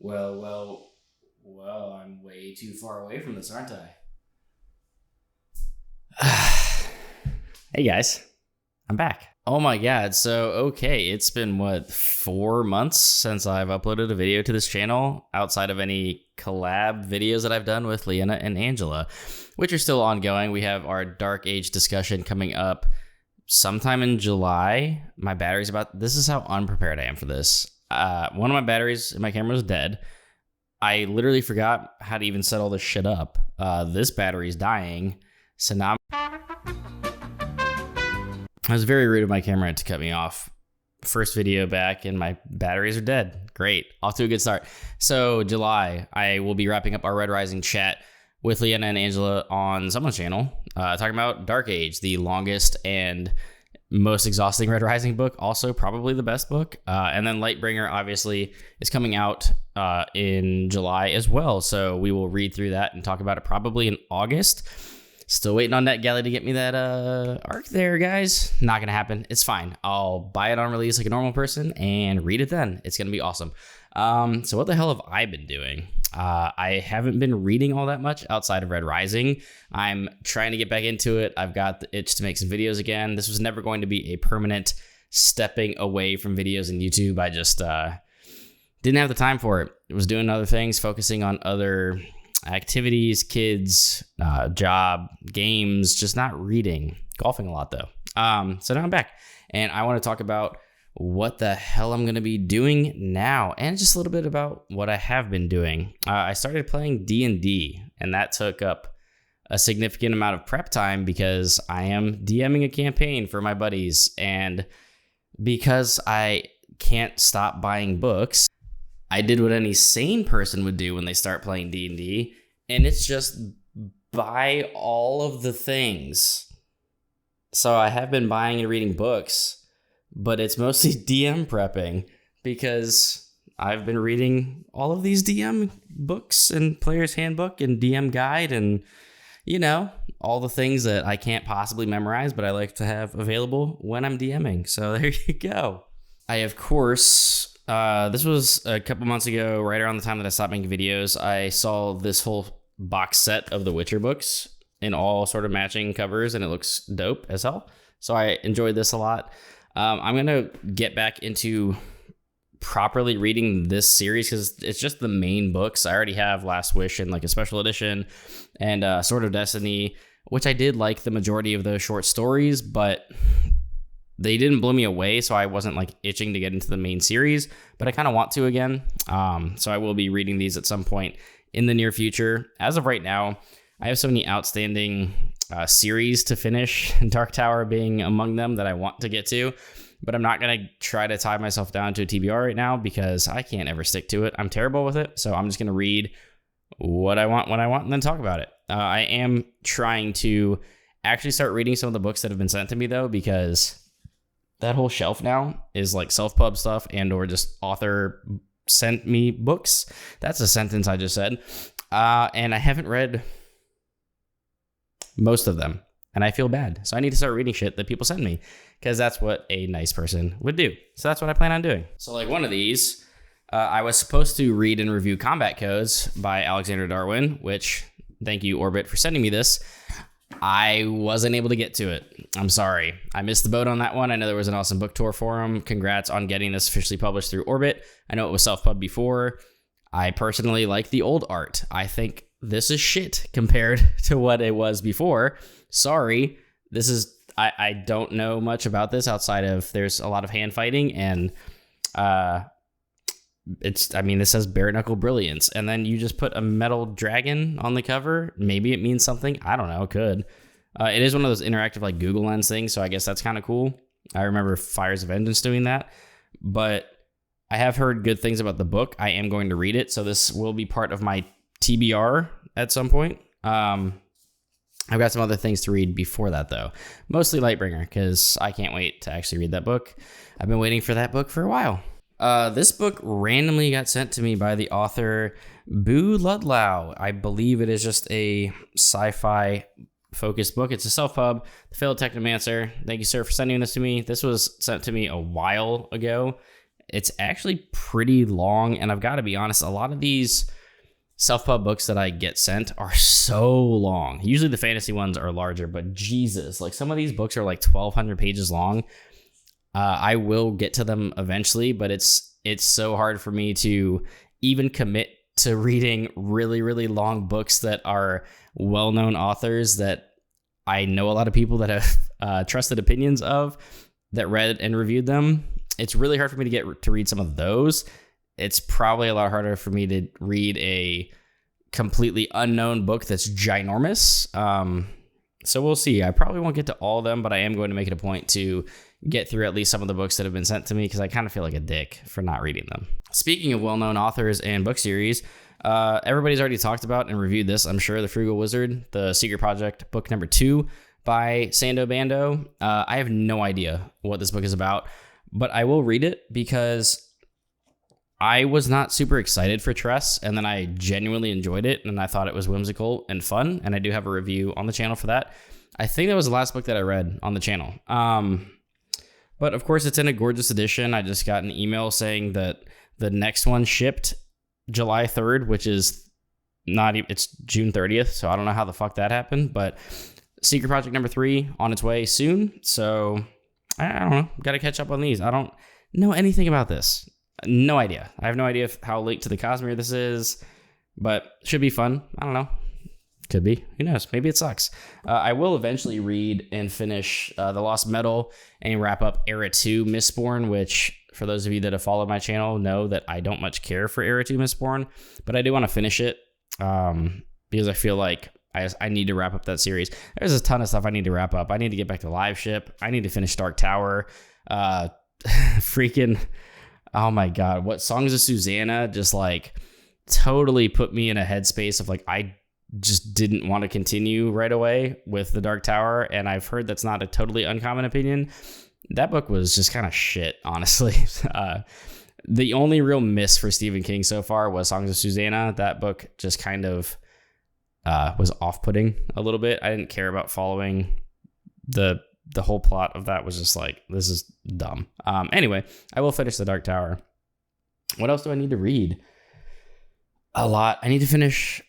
Well, I'm way too far away from this, aren't I? Hey guys, I'm back. Oh my god, it's been 4 months since I've uploaded a video to this channel outside of any collab videos that I've done with Leanna and Angela, which are still ongoing. We have our Dark Age discussion coming up sometime in July. My battery's this is how unprepared I am for this. One of my batteries in my camera is dead. I literally forgot how to even set all this shit up. This battery's dying, so now it was very rude of my camera to cut me off. First video back and my batteries are dead. Great. Off to a good start. So July, I will be wrapping up our Red Rising chat with Leanna and Angela on someone's channel, talking about Dark Age, the longest and most exhausting Red Rising book, also probably the best book. And then Lightbringer obviously is coming out in July as well. So we will read through that and talk about it probably in August. Still waiting on NetGalley to get me that arc there, guys. Not going to happen. It's fine. I'll buy it on release like a normal person and read it then. It's going to be awesome. So what the hell have I been doing? I haven't been reading all that much outside of Red Rising. I'm trying to get back into it. I've got the itch to make some videos again. This was never going to be a permanent stepping away from videos in YouTube. I just didn't have the time for it. I was doing other things, focusing on other activities, kids, job, games, just not reading. Golfing a lot though. So now I'm back and I want to talk about what the hell I'm going to be doing now and just a little bit about what I have been doing. I started playing D&D and that took up a significant amount of prep time because I am DMing a campaign for my buddies, and because I can't stop buying books, I did what any sane person would do when they start playing D&D, and it's just buy all of the things. So I have been buying and reading books, but it's mostly DM prepping because I've been reading all of these DM books and Player's Handbook and DM Guide and, all the things that I can't possibly memorize, but I like to have available when I'm DMing. So there you go. I, of course... this was a couple months ago, right around the time that I stopped making videos. I saw this whole box set of the Witcher books in all sort of matching covers, and it looks dope as hell. So I enjoyed this a lot. I'm going to get back into properly reading this series because it's just the main books. I already have Last Wish and like a special edition and Sword of Destiny, which I did like the majority of those short stories, but they didn't blow me away, so I wasn't like itching to get into the main series, but I kind of want to again. So I will be reading these at some point in the near future. As of right now, I have so many outstanding series to finish, Dark Tower being among them, that I want to get to, but I'm not going to try to tie myself down to a TBR right now because I can't ever stick to it. I'm terrible with it, so I'm just going to read what I want when I want and then talk about it. I am trying to actually start reading some of the books that have been sent to me, though, because that whole shelf now is like self-pub stuff and or just author sent me books. That's a sentence I just said. And I haven't read most of them, and I feel bad. So I need to start reading shit that people send me because that's what a nice person would do. So that's what I plan on doing. So like one of these, I was supposed to read and review Combat Codes by Alexander Darwin, which thank you, Orbit, for sending me this. I wasn't able to get to it. I'm sorry. I missed the boat on that one. I know there was an awesome book tour for him. Congrats on getting this officially published through Orbit. I know it was self-pub before. I personally like the old art. I think this is shit compared to what it was before. Sorry. I don't know much about this outside of there's a lot of hand fighting and this says bare knuckle brilliance, and then you just put a metal dragon on the cover. Maybe it means something. I don't know. It could. It is one of those interactive like Google Lens things, so I guess that's kind of cool. I remember Fires of Vengeance doing that, but I have heard good things about the book. I am going to read it, so this will be part of my TBR at some point. I've got some other things to read before that, though. Mostly Lightbringer, because I can't wait to actually read that book. I've been waiting for that book for a while. This book randomly got sent to me by the author Boo Ludlow. I believe it is just a sci-fi focused book. It's a self-pub, The Failed Technomancer. Thank you, sir, for sending this to me. This was sent to me a while ago. it's actually pretty long. And I've got to be honest, a lot of these self-pub books that I get sent are so long. Usually the fantasy ones are larger, but Jesus, like some of these books are like 1,200 pages long. I will get to them eventually, but it's so hard for me to even commit to reading really, really long books that are well-known authors that I know a lot of people that have trusted opinions of that read and reviewed them. It's really hard for me to get to read some of those. It's probably a lot harder for me to read a completely unknown book that's ginormous. So we'll see. I probably won't get to all of them, but I am going to make it a point to get through at least some of the books that have been sent to me because I kind of feel like a dick for not reading them. Speaking of well-known authors and book series, everybody's already talked about and reviewed this, I'm sure, The Frugal Wizard, The Secret Project, book number 2 by Sando Bando. I have no idea what this book is about, but I will read it because I was not super excited for Tress, and then I genuinely enjoyed it, and I thought it was whimsical and fun, and I do have a review on the channel for that. I think that was the last book that I read on the channel. But of course, it's in a gorgeous edition. I just got an email saying that the next one shipped July 3rd, which is not even, it's June 30th, so I don't know how the fuck that happened, but Secret Project number 3 on its way soon, so I don't know. Got to catch up on these. I don't know anything about this. No idea. I have no idea how linked to the Cosmere this is, but should be fun. I don't know. Could be. Who knows? Maybe it sucks. I will eventually read and finish The Lost Metal and wrap up Era 2 Mistborn, which for those of you that have followed my channel know that I don't much care for Era 2 Mistborn, but I do want to finish it because I feel like I need to wrap up that series. There's a ton of stuff I need to wrap up. I need to get back to Live Ship. I need to finish Dark Tower. Freaking... Oh my God, what Songs of Susanna just like totally put me in a headspace of like, I just didn't want to continue right away with the Dark Tower. And I've heard that's not a totally uncommon opinion. That book was just kind of shit, honestly. The only real miss for Stephen King so far was Songs of Susanna. That book just kind of was off-putting a little bit. I didn't care about following the whole plot of that was just like, this is dumb. Anyway, I will finish the Dark Tower. What else do I need to read? A lot. I need to finish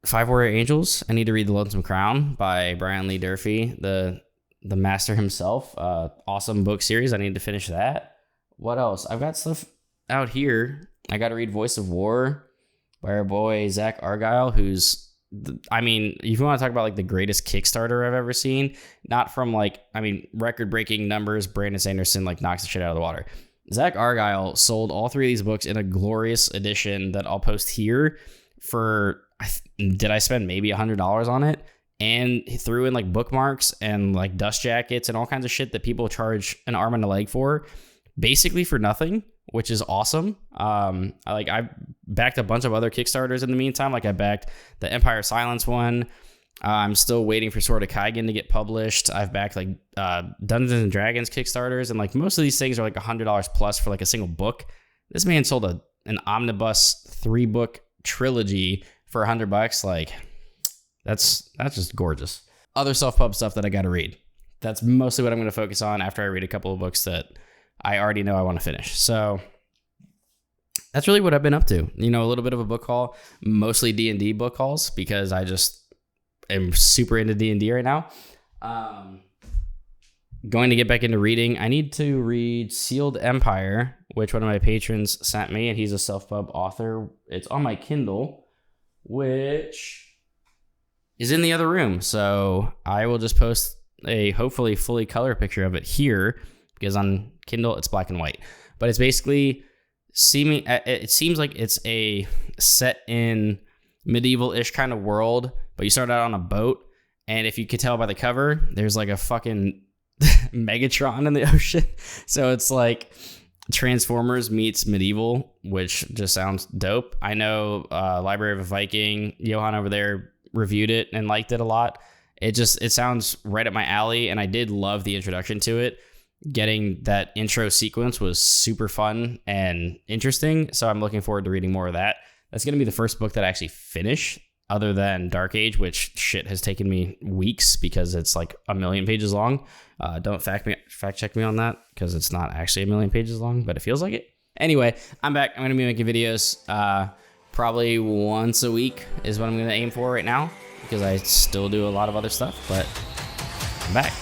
5 Warrior Angels. I need to read The Lonesome Crown by Brian Lee Durfee, the master himself. Awesome book series. I need to finish that. What else? I've got stuff out here. I got to read Voice of War by our boy Zach Argyle, who's, I mean, if you want to talk about like the greatest Kickstarter I've ever seen, not from like, I mean, record-breaking numbers, Brandon Sanderson like knocks the shit out of the water. Zach Argyle sold all 3 of these books in a glorious edition that I'll post here for, did I spend maybe $100 on it? And he threw in like bookmarks and like dust jackets and all kinds of shit that people charge an arm and a leg for, basically for nothing, which is awesome. I backed a bunch of other Kickstarters in the meantime. Like I backed the Empire of Silence one. I'm still waiting for Sword of Kaigen to get published. I've backed like Dungeons and Dragons Kickstarters, and like most of these things are like $100 plus for like a single book. This man sold an omnibus 3-book trilogy for $100. Like that's just gorgeous. Other self-pub stuff that I got to read. That's mostly what I'm going to focus on after I read a couple of books that I already know I want to finish. So that's really what I've been up to. You know, a little bit of a book haul, mostly D&D book hauls because I just am super into D&D right now. Going to get back into reading. I need to read Sealed Empire, which one of my patrons sent me, and he's a self-pub author. It's on my Kindle, which is in the other room. So I will just post a hopefully fully color picture of it here, because on Kindle it's black and white. But it's basically it seems like it's a set in medieval-ish kind of world, but you start out on a boat, and if you could tell by the cover, there's like a fucking Megatron in the ocean. So it's like Transformers meets medieval, which just sounds dope. I know Library of a Viking, Johan over there reviewed it and liked it a lot. It sounds right up my alley, and I did love the introduction to it. Getting that intro sequence was super fun and interesting, so I'm looking forward to reading more of that. That's going to be the first book that I actually finish other than Dark Age, which shit has taken me weeks because it's like 1,000,000 pages long. Don't fact check me on that because it's not actually 1,000,000 pages long, but it feels like it. Anyway, I'm back. I'm going to be making videos probably once a week is what I'm going to aim for right now because I still do a lot of other stuff, but I'm back.